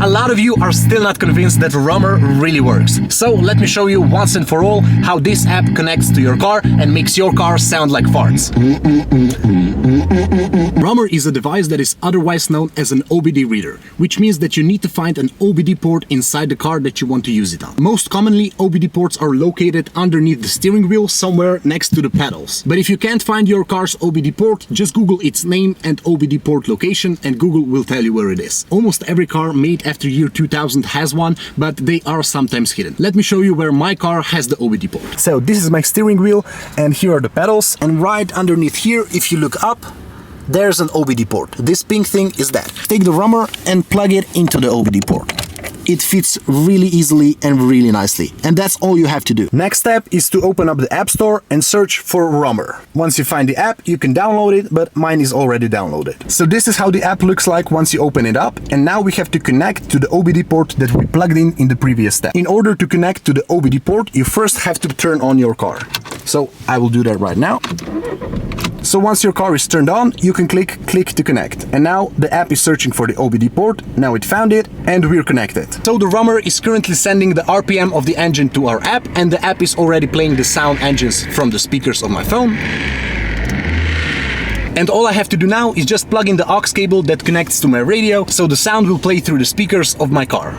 A lot of you are still not convinced that Wrumer really works. So let me show you once and for all how this app connects to your car and makes your car sound like farts. Wrumer is a device that is otherwise known as an OBD reader, which means that you need to find an OBD port inside the car that you want to use it on. Most commonly, OBD ports are located underneath the steering wheel somewhere next to the pedals. But if you can't find your car's OBD port, just Google its name and OBD port location and Google will tell you where it is. Almost every car made after year 2000 has one, but they are sometimes hidden. Let me show you where my car has the OBD port. So this is my steering wheel and here are the pedals, and right underneath here, if you look up, there's an OBD port. This pink thing is that. Take the Wrumer and plug it into the OBD port. It fits really easily and really nicely. And that's all you have to do. Next step is to open up the App Store and search for Wrumer. Once you find the app, you can download it, but mine is already downloaded. So this is how the app looks like once you open it up. And now we have to connect to the OBD port that we plugged in the previous step. In order to connect to the OBD port, you first have to turn on your car. So I will do that right now. So once your car is turned on, you can click to connect. And now the app is searching for the OBD port. Now it found it and we're connected. So the Wrumer is currently sending the RPM of the engine to our app, and the app is already playing the sound engines from the speakers of my phone. And all I have to do now is just plug in the aux cable that connects to my radio, so the sound will play through the speakers of my car.